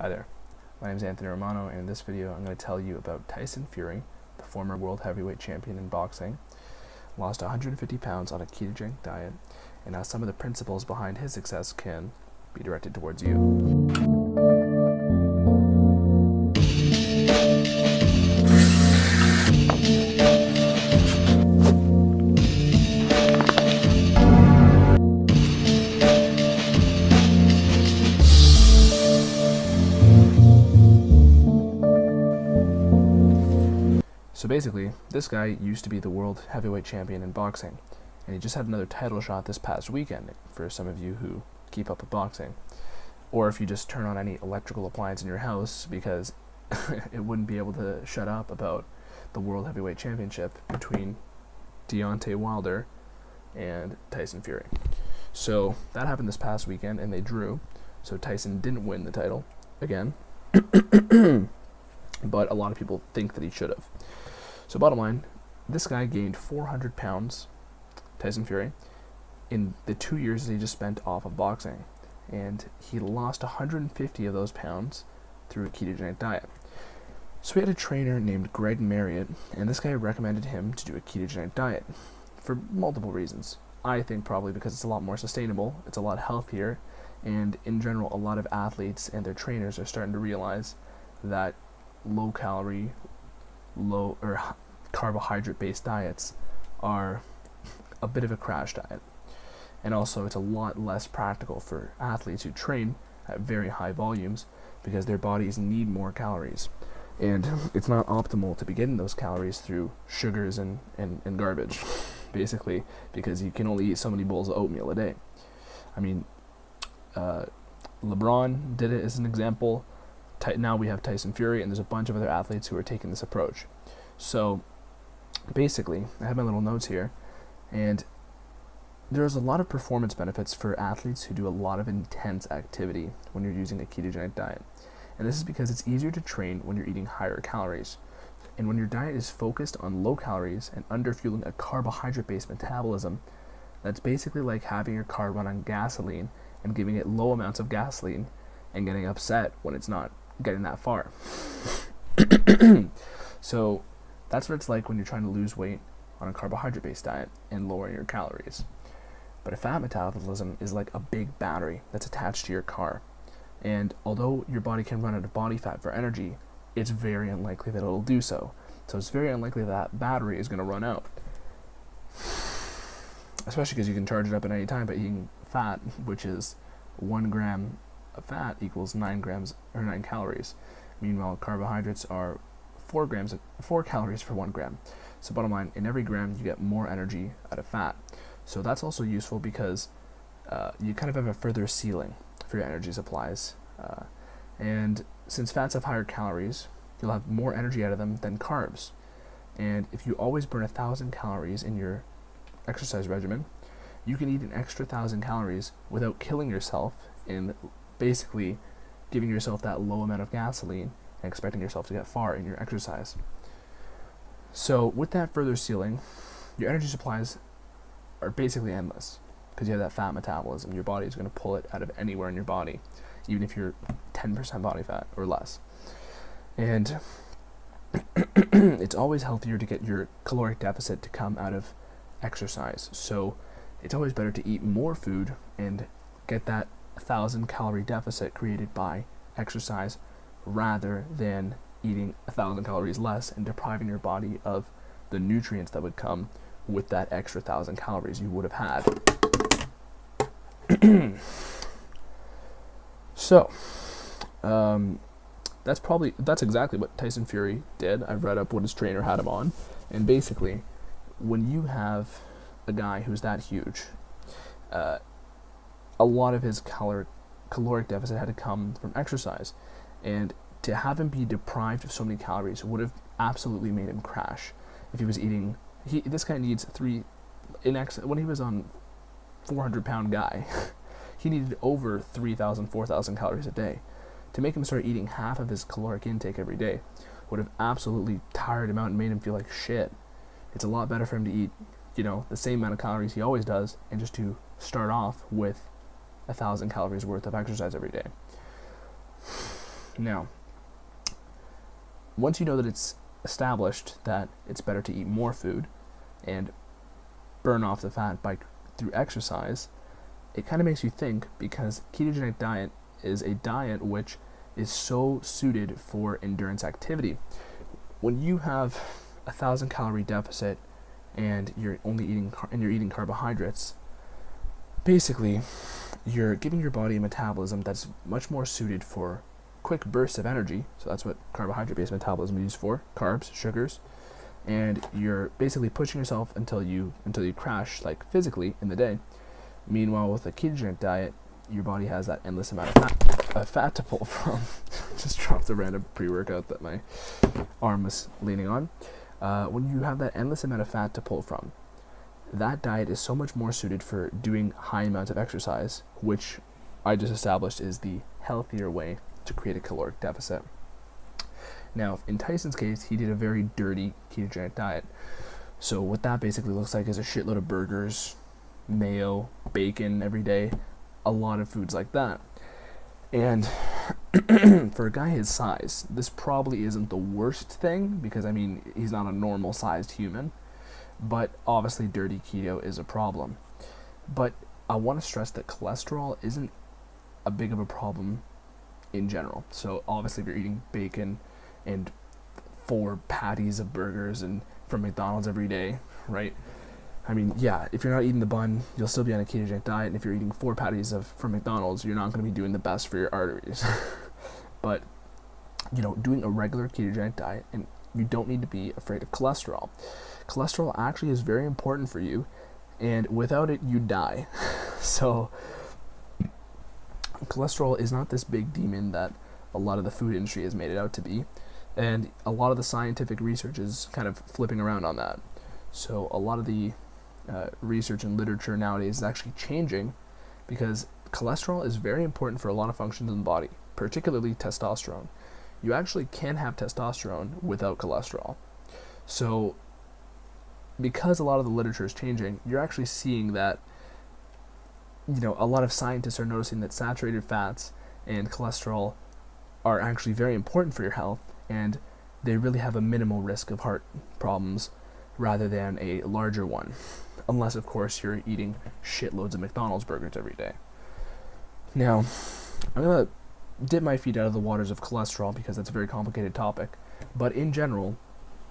Hi there, my name is Anthony Romano, and in this video I'm going to tell you about Tyson Fury, the former world heavyweight champion in boxing, lost 150 pounds on a ketogenic diet, and how some of the principles behind his success can be directed towards you. So basically, this guy used to be the world heavyweight champion in boxing, and he just had another title shot this past weekend, for some of you who keep up with boxing. Or if you just turn on any electrical appliance in your house, because it wouldn't be able to shut up about the world heavyweight championship between Deontay Wilder and Tyson Fury. So that happened this past weekend, and they drew, so Tyson didn't win the title again, but a lot of people think that he should have. So bottom line, this guy gained 400 pounds, Tyson Fury, in the 2 years that he just spent off of boxing. And he lost 150 of those pounds through a ketogenic diet. So we had a trainer named Greg Marriott, and this guy recommended him to do a ketogenic diet for multiple reasons. I think probably because it's a lot more sustainable, it's a lot healthier, and in general, a lot of athletes and their trainers are starting to realize that low-calorie, low or carbohydrate-based diets are a bit of a crash diet. And also, it's a lot less practical for athletes who train at very high volumes because their bodies need more calories. And it's not optimal to be getting those calories through sugars and garbage, basically, because you can only eat so many bowls of oatmeal a day. I mean, LeBron did it as an example. Now we have Tyson Fury, and there's a bunch of other athletes who are taking this approach. So basically, I have my little notes here, and there's a lot of performance benefits for athletes who do a lot of intense activity when you're using a ketogenic diet. And this is because it's easier to train when you're eating higher calories. And when your diet is focused on low calories and underfueling a carbohydrate-based metabolism, that's basically like having your car run on gasoline and giving it low amounts of gasoline and getting upset when it's not getting that far. So that's what it's like when you're trying to lose weight on a carbohydrate-based diet and lowering your calories. But a fat metabolism is like a big battery that's attached to your car. And although your body can run out of body fat for energy, it's very unlikely that it'll do so. So it's very unlikely that battery is going to run out. Especially because you can charge it up at any time by eating fat, which is 1 gram of fat equals 9 grams or 9 calories. Meanwhile, carbohydrates are 4 calories for 1 gram. So bottom line, in every gram you get more energy out of fat. So that's also useful because you kind of have a further ceiling for your energy supplies. And since fats have higher calories, you'll have more energy out of them than carbs. And if you always burn 1,000 calories in your exercise regimen, you can eat an extra 1,000 calories without killing yourself and basically giving yourself that low amount of gasoline and expecting yourself to get far in your exercise. So with that further ceiling, your energy supplies are basically endless because you have that fat metabolism. Your body is going to pull it out of anywhere in your body, even if you're 10% body fat or less. And it's always healthier to get your caloric deficit to come out of exercise. So it's always better to eat more food and get that 1,000 calorie deficit created by exercise rather than eating 1,000 calories less and depriving your body of the nutrients that would come with that extra 1,000 calories you would have had. So that's exactly what Tyson Fury did. I've read up what his trainer had him on, and basically when you have a guy who's that huge, a lot of his caloric deficit had to come from exercise, and to have him be deprived of so many calories would have absolutely made him crash. If he was eating, this guy needs when he was on 400-pound guy, he needed over 3,000, 4,000 calories a day. To make him start eating half of his caloric intake every day would have absolutely tired him out and made him feel like shit. It's a lot better for him to eat, the same amount of calories he always does, and just to start off with 1,000 calories worth of exercise every day. Now, once you know that it's established that it's better to eat more food and burn off the fat through exercise, it kind of makes you think, because ketogenic diet is a diet which is so suited for endurance activity. When you have 1,000 calorie deficit and you're only eating carbohydrates, basically you're giving your body a metabolism that's much more suited for quick bursts of energy. So that's what carbohydrate-based metabolism is used for: carbs, sugars, and you're basically pushing yourself until you crash, like physically, in the day. Meanwhile, with a ketogenic diet, your body has that endless amount of fat to pull from. Just dropped a random pre-workout that my arm was leaning on. When you have that endless amount of fat to pull from, that diet is so much more suited for doing high amounts of exercise, which I just established is the healthier way to create a caloric deficit. Now, in Tyson's case, he did a very dirty ketogenic diet. So what that basically looks like is a shitload of burgers, mayo, bacon every day, a lot of foods like that. And for a guy his size, this probably isn't the worst thing, because I mean, he's not a normal sized human, but obviously dirty keto is a problem. But I want to stress that cholesterol isn't a big of a problem in general. So obviously if you're eating bacon and 4 patties of burgers and from McDonald's every day, right? I mean, yeah, if you're not eating the bun, you'll still be on a ketogenic diet, and if you're eating 4 patties from McDonald's, you're not going to be doing the best for your arteries. But, doing a regular ketogenic diet, and you don't need to be afraid of cholesterol. Cholesterol actually is very important for you, and without it, you die. So, cholesterol is not this big demon that a lot of the food industry has made it out to be, and a lot of the scientific research is kind of flipping around on that. So a lot of the research and literature nowadays is actually changing, because cholesterol is very important for a lot of functions in the body, particularly testosterone. You actually can have testosterone without cholesterol. So because a lot of the literature is changing, you're actually seeing that, a lot of scientists are noticing that saturated fats and cholesterol are actually very important for your health, and they really have a minimal risk of heart problems rather than a larger one. Unless, of course, you're eating shitloads of McDonald's burgers every day. Now, I'm going to dip my feet out of the waters of cholesterol, because that's a very complicated topic. But in general,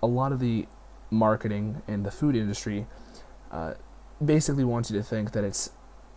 a lot of the marketing and the food industry basically wants you to think that it's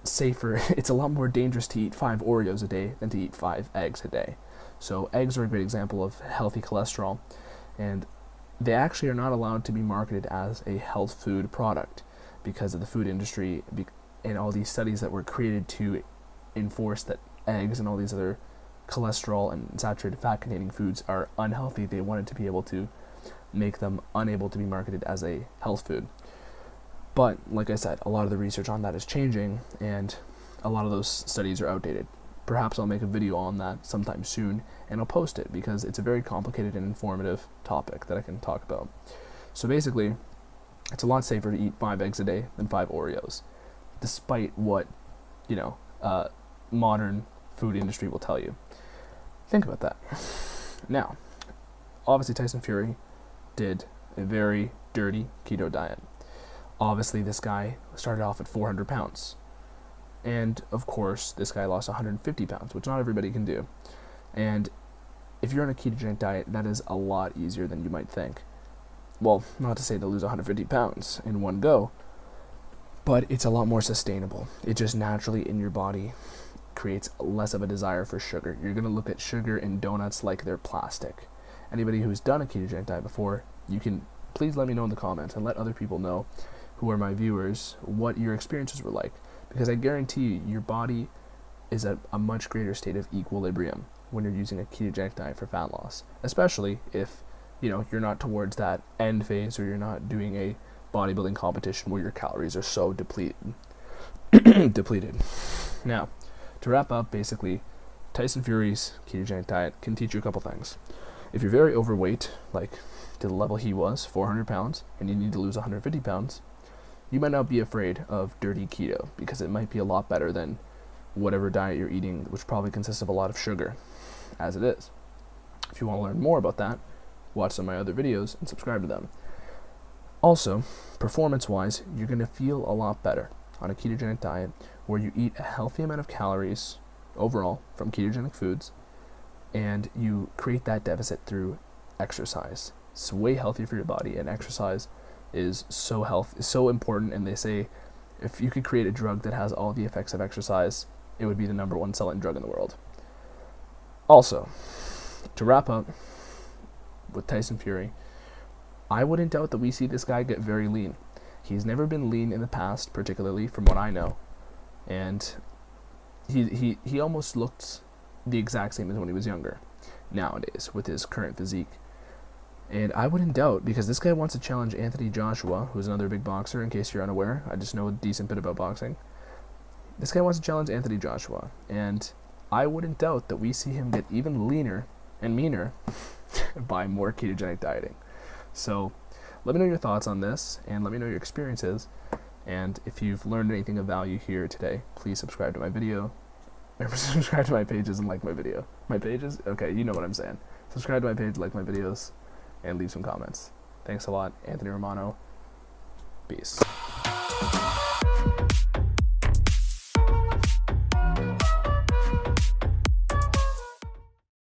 safer, it's a lot more dangerous to eat 5 Oreos a day than to eat 5 eggs a day. So eggs are a great example of healthy cholesterol, and they actually are not allowed to be marketed as a health food product because of the food industry and all these studies that were created to enforce that eggs and all these other cholesterol and saturated fat containing foods are unhealthy. They wanted to be able to make them unable to be marketed as a health food. But like I said, a lot of the research on that is changing, and a lot of those studies are outdated. Perhaps I'll make a video on that sometime soon, and I'll post it, because it's a very complicated and informative topic that I can talk about. So basically, it's a lot safer to eat 5 eggs a day than 5 Oreos, despite what, modern food industry will tell you. Think about that. Now, obviously Tyson Fury did a very dirty keto diet. Obviously this guy started off at 400 pounds. And of course, this guy lost 150 pounds, which not everybody can do. And if you're on a ketogenic diet, that is a lot easier than you might think. Well, not to say to lose 150 pounds in one go, but it's a lot more sustainable. It just naturally in your body creates less of a desire for sugar. You're going to look at sugar and donuts like they're plastic. Anybody who's done a ketogenic diet before, you can please let me know in the comments and let other people know, who are my viewers, what your experiences were like. Because I guarantee you, your body is at a much greater state of equilibrium when you're using a ketogenic diet for fat loss. Especially if, you're not towards that end phase, or you're not doing a bodybuilding competition where your calories are so depleted. Now, to wrap up, basically, Tyson Fury's ketogenic diet can teach you a couple things. If you're very overweight, like to the level he was, 400 pounds, and you need to lose 150 pounds, you might not be afraid of dirty keto, because it might be a lot better than whatever diet you're eating, which probably consists of a lot of sugar, as it is. If you want to learn more about that, watch some of my other videos and subscribe to them. Also, performance-wise, you're going to feel a lot better on a ketogenic diet where you eat a healthy amount of calories overall from ketogenic foods, and you create that deficit through exercise. It's way healthier for your body, and exercise is so important, and they say if you could create a drug that has all the effects of exercise, it would be the #1 selling drug in the world. Also, to wrap up with Tyson Fury, I wouldn't doubt that we see this guy get very lean. He's never been lean in the past, particularly from what I know, and he almost looked the exact same as when he was younger nowadays with his current physique. And I wouldn't doubt, because this guy wants to challenge Anthony Joshua, who's another big boxer, in case you're unaware. I just know a decent bit about boxing. This guy wants to challenge Anthony Joshua, and I wouldn't doubt that we see him get even leaner and meaner by more ketogenic dieting. So let me know your thoughts on this, and let me know your experiences. And if you've learned anything of value here today, please subscribe to my video, or subscribe to my pages and like my video. My pages? Okay, you know what I'm saying. Subscribe to my page, like my videos, and leave some comments. Thanks a lot. Anthony Romano. Peace.